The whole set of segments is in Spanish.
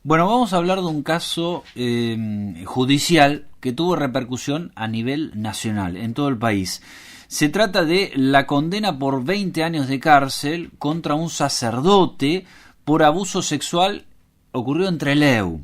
Bueno, vamos a hablar de un caso judicial que tuvo repercusión a nivel nacional, en todo el país. Se trata de la condena por 20 años de cárcel contra un sacerdote por abuso sexual ocurrido en Trelew.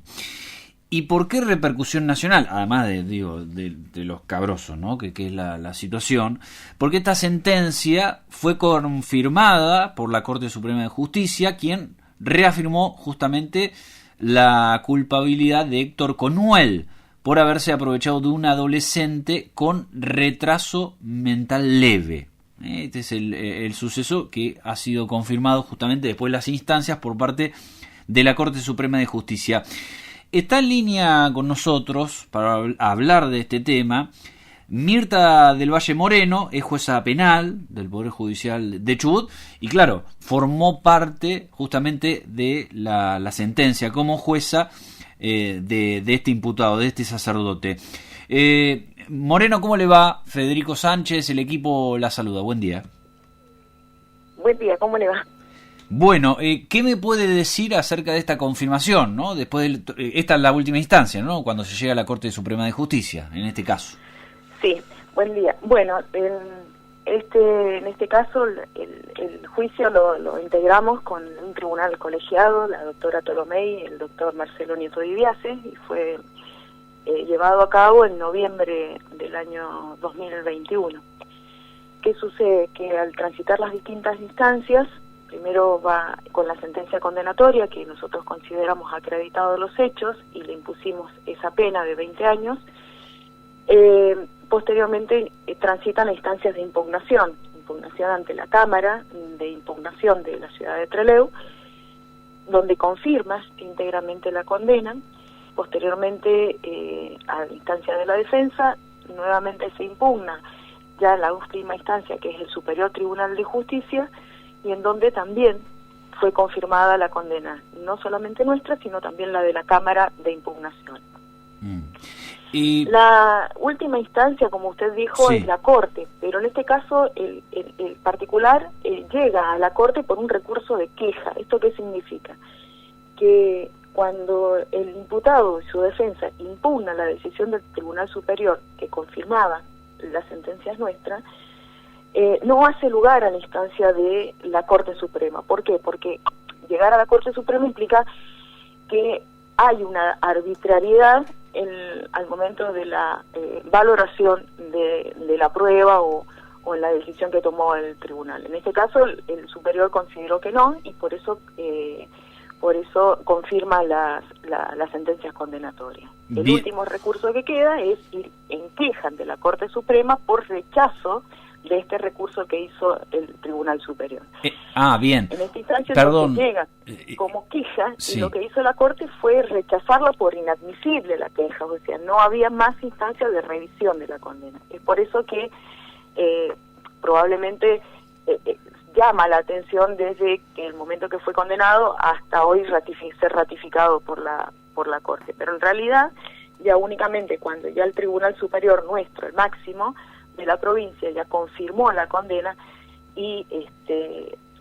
¿Y por qué repercusión nacional? Además de los cabrosos, ¿no? que es la situación. Porque esta sentencia fue confirmada por la Corte Suprema de Justicia, quien reafirmó justamente la culpabilidad de Héctor Conuel por haberse aprovechado de un adolescente con retraso mental leve. Este es el suceso que ha sido confirmado justamente después de las instancias por parte de la Corte Suprema de Justicia. Está en línea con nosotros para hablar de este tema Mirta del Valle Moreno, es jueza penal del Poder Judicial de Chubut y claro, formó parte justamente de la sentencia como jueza de este imputado, de este sacerdote. Moreno, ¿cómo le va? Federico Sánchez, el equipo la saluda. Buen día. Buen día, ¿cómo le va? Bueno, ¿qué me puede decir acerca de esta confirmación, ¿no? Después esta es la última instancia, ¿no? Cuando se llega a la Corte Suprema de Justicia, en este caso. Sí, buen día. Bueno, en este caso el juicio lo integramos con un tribunal colegiado, la doctora Tolomei y el doctor Marcelo Nieto Dibiase, y fue llevado a cabo en noviembre del año 2021. ¿Qué sucede? Que al transitar las distintas instancias, primero va con la sentencia condenatoria, que nosotros consideramos acreditados los hechos, y le impusimos esa pena de 20 años, posteriormente transitan a instancias de impugnación ante la Cámara de Impugnación de la ciudad de Trelew, donde confirma íntegramente la condena. Posteriormente, a la instancia de la defensa, nuevamente se impugna ya la última instancia, que es el Superior Tribunal de Justicia, y en donde también fue confirmada la condena, no solamente nuestra, sino también la de la Cámara de Impugnación. Y la última instancia, como usted dijo, sí, es la Corte, pero en este caso el particular llega a la Corte por un recurso de queja. ¿Esto qué significa? Que cuando el imputado y su defensa impugna la decisión del Tribunal Superior que confirmaba las sentencias nuestras, no hace lugar a la instancia de la Corte Suprema. ¿Por qué? Porque llegar a la Corte Suprema implica que hay una arbitrariedad al momento de la valoración de la prueba o en la decisión que tomó el tribunal. En este caso, el superior consideró que no, y por eso confirma las sentencias condenatorias. El último recurso que queda es ir en queja ante la Corte Suprema por rechazo de este recurso que hizo el Tribunal Superior. Bien. En esta instancia llega como queja, sí, y lo que hizo la Corte fue rechazarla por inadmisible la queja, o sea, no había más instancias de revisión de la condena. Es por eso que probablemente llama la atención desde que el momento que fue condenado hasta hoy ser ratificado por la Corte. Pero en realidad, ya únicamente cuando ya el Tribunal Superior nuestro, el máximo de la provincia, ya confirmó la condena y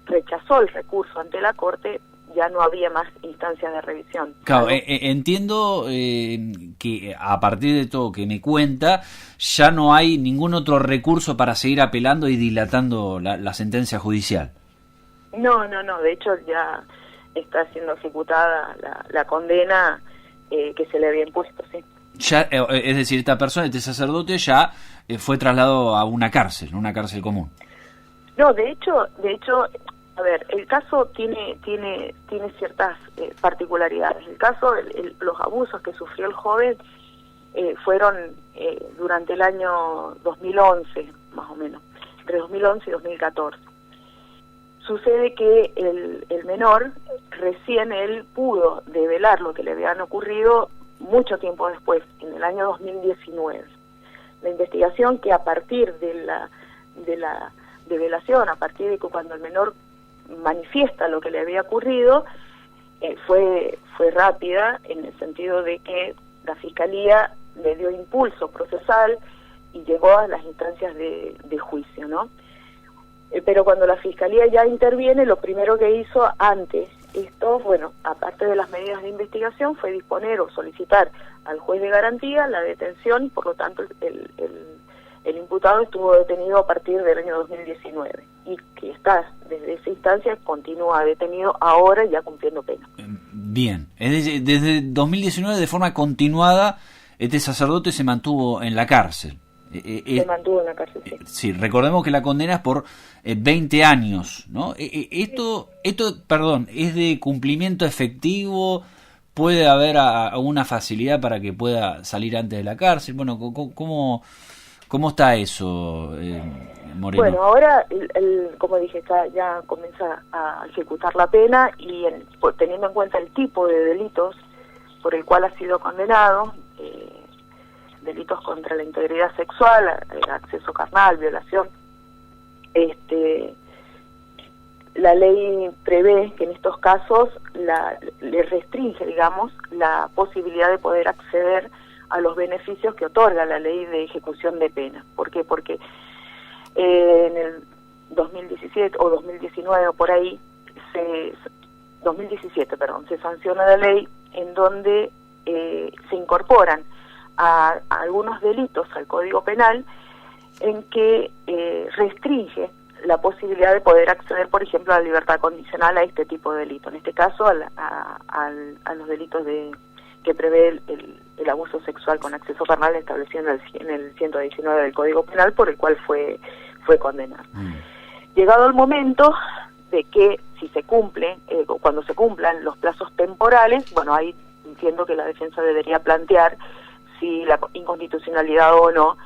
rechazó el recurso ante la Corte, ya no había más instancias de revisión. Claro, entiendo que a partir de todo que me cuenta, ya no hay ningún otro recurso para seguir apelando y dilatando la sentencia judicial. No, de hecho ya está siendo ejecutada la condena que se le había impuesto, sí. Ya, es decir, esta persona, este sacerdote, ya fue trasladado a una cárcel común. No, de hecho, a ver, el caso tiene ciertas particularidades. El caso, los abusos que sufrió el joven fueron durante el año 2011, más o menos, entre 2011 y 2014. Sucede que el menor, recién él pudo develar lo que le habían ocurrido mucho tiempo después, en el año 2019. La investigación, que a partir de la develación, a partir de que cuando el menor manifiesta lo que le había ocurrido, fue rápida, en el sentido de que la Fiscalía le dio impulso procesal y llegó a las instancias de juicio, ¿no? Pero cuando la Fiscalía ya interviene, lo primero que hizo antes esto, bueno, aparte de las medidas de investigación, fue disponer o solicitar al juez de garantía la detención, y por lo tanto el imputado estuvo detenido a partir del año 2019 y que está desde esa instancia, continúa detenido ahora ya cumpliendo pena. Bien, desde 2019 de forma continuada este sacerdote se mantuvo en la cárcel. Se mantuvo en la cárcel, sí. Sí, recordemos que la condena es por 20 años, ¿no? Esto, perdón, ¿es de cumplimiento efectivo? ¿Puede haber alguna facilidad para que pueda salir antes de la cárcel? Bueno, ¿cómo está eso, Moreno? Bueno, ahora, como dije, ya comienza a ejecutar la pena y teniendo en cuenta el tipo de delitos por el cual ha sido condenado, delitos contra la integridad sexual, acceso carnal, violación, la ley prevé que en estos casos le restringe, digamos, la posibilidad de poder acceder a los beneficios que otorga la ley de ejecución de pena. ¿Por qué? Porque en el 2017 o 2019 o por ahí, 2017, perdón, se sanciona la ley en donde se incorporan a algunos delitos al Código Penal en que restringe la posibilidad de poder acceder, por ejemplo, a la libertad condicional a este tipo de delito. En este caso, a los delitos que prevé el abuso sexual con acceso carnal establecido en el 119 del Código Penal, por el cual fue condenado. Llegado el momento de que si se cumple, cuando se cumplan los plazos temporales, bueno, ahí entiendo que la defensa debería plantear si la inconstitucionalidad o no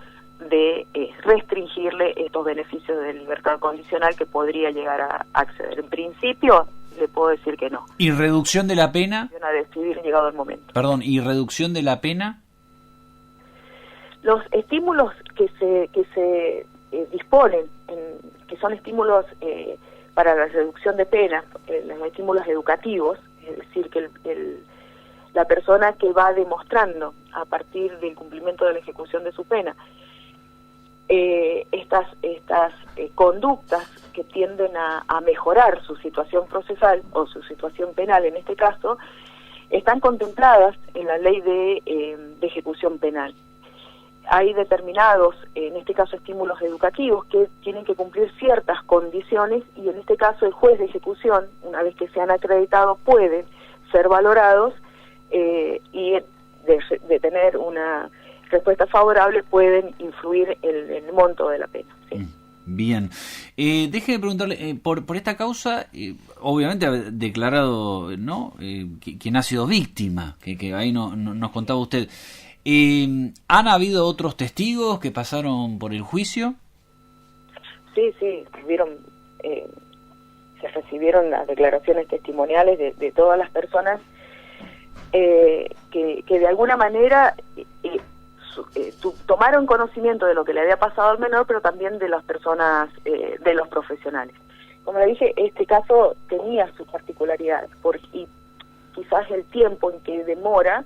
de restringirle estos beneficios de libertad condicional que podría llegar a acceder. En principio, le puedo decir que no. ¿Y reducción de la pena? A decidir llegado el momento. Perdón, ¿y reducción de la pena? Los estímulos que se disponen, que son estímulos para la reducción de pena, los estímulos educativos, es decir, que la persona que va demostrando a partir del cumplimiento de la ejecución de su pena estas conductas que tienden a mejorar su situación procesal o su situación penal en este caso, están contempladas en la ley de ejecución penal. Hay determinados, en este caso estímulos educativos, que tienen que cumplir ciertas condiciones y en este caso el juez de ejecución, una vez que sean acreditados, pueden ser valorados y de tener una respuesta favorable pueden influir en el monto de la pena. ¿Sí? Bien. Déjeme preguntarle, por esta causa, obviamente ha declarado, ¿no? Quien ha sido víctima, que ahí nos contaba usted. ¿Han habido otros testigos que pasaron por el juicio? Sí, se recibieron las declaraciones testimoniales de todas las personas que de alguna manera tomaron conocimiento de lo que le había pasado al menor, pero también de las personas, de los profesionales. Como le dije, este caso tenía sus particularidades, y quizás el tiempo en que demora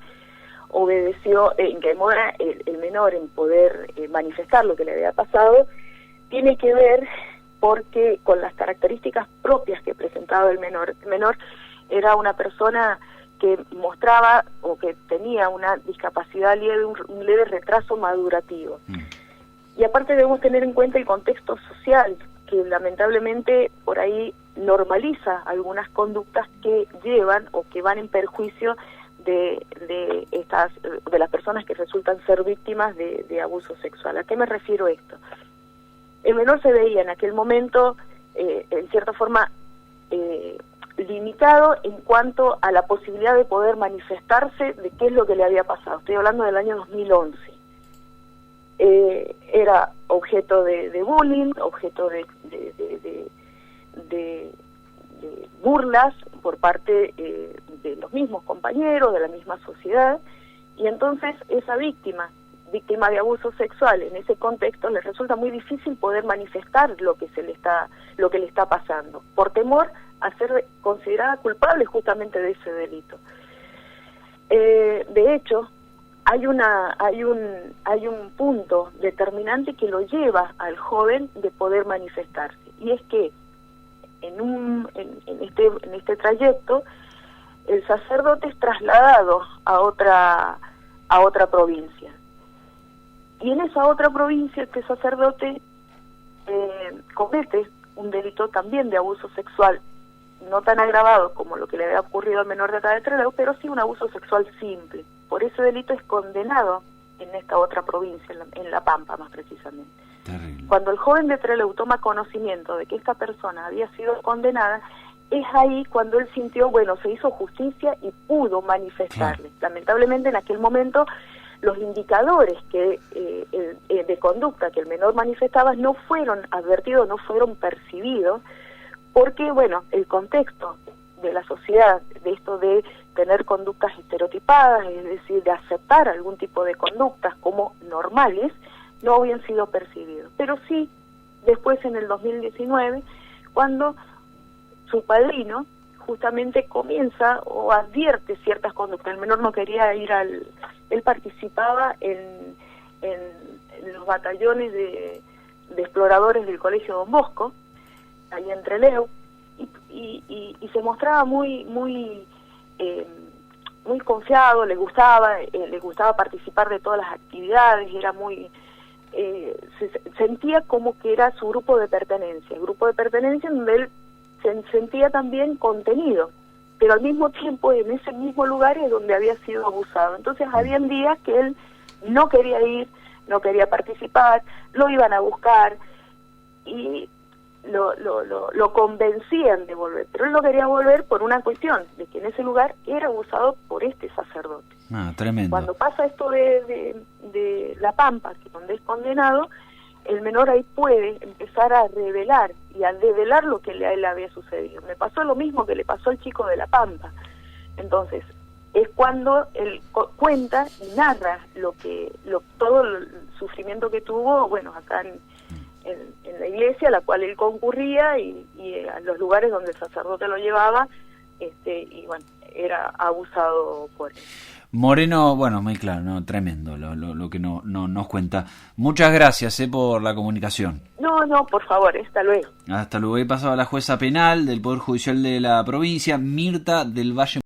el menor en poder manifestar lo que le había pasado, tiene que ver porque con las características propias que presentaba el menor era una persona que mostraba o que tenía una discapacidad leve, un leve retraso madurativo. Y aparte debemos tener en cuenta el contexto social, que lamentablemente por ahí normaliza algunas conductas que llevan o que van en perjuicio de las personas que resultan ser víctimas de abuso sexual. ¿A qué me refiero esto? El menor se veía en aquel momento, en cierta forma, limitado en cuanto a la posibilidad de poder manifestarse de qué es lo que le había pasado. Estoy hablando del año 2011. Era objeto de bullying, objeto de burlas por parte de los mismos compañeros, de la misma sociedad, y entonces esa víctima de abuso sexual en ese contexto le resulta muy difícil poder manifestar lo que le está pasando, por temor a ser considerada culpable justamente de ese delito. De hecho, hay un punto determinante que lo lleva al joven de poder manifestarse, y es que en este trayecto, el sacerdote es trasladado a otra provincia. Y en esa otra provincia este sacerdote comete un delito también de abuso sexual, no tan agravado como lo que le había ocurrido al menor de acá de Trelew, pero sí un abuso sexual simple. Por ese delito es condenado en esta otra provincia, en La Pampa más precisamente. Terrible. Cuando el joven de Trelew toma conocimiento de que esta persona había sido condenada, es ahí cuando él sintió, bueno, se hizo justicia y pudo manifestarle. Claro. Lamentablemente en aquel momento los indicadores de conducta que el menor manifestaba no fueron advertidos, no fueron percibidos, porque, bueno, el contexto de la sociedad, de esto de tener conductas estereotipadas, es decir, de aceptar algún tipo de conductas como normales, no habían sido percibidos. Pero sí, después en el 2019, cuando su padrino justamente comienza o advierte ciertas conductas. El menor no quería ir él participaba en los batallones de exploradores del Colegio Don Bosco, ahí en Trelew, y se mostraba muy confiado, le gustaba participar de todas las actividades, era muy se sentía como que era su grupo de pertenencia donde él se sentía también contenido, pero al mismo tiempo en ese mismo lugar es donde había sido abusado. Entonces habían días que él no quería ir, no quería participar, lo iban a buscar y lo convencían de volver, pero él no quería volver por una cuestión de que en ese lugar era abusado por este sacerdote. Tremendo. Cuando pasa esto de La Pampa, que donde es condenado, el menor ahí puede empezar a revelar y a develar lo que a él había sucedido. Me pasó lo mismo que le pasó al chico de La Pampa. Entonces, es cuando él cuenta y narra todo el sufrimiento que tuvo, bueno, acá en la iglesia a la cual él concurría y a los lugares donde el sacerdote lo llevaba, y bueno, era abusado por él. Moreno, bueno, muy claro, no, tremendo lo que no nos cuenta. Muchas gracias por la comunicación. No, por favor, hasta luego. Hasta luego. He pasado a la jueza penal del Poder Judicial de la provincia, Mirta del Valle.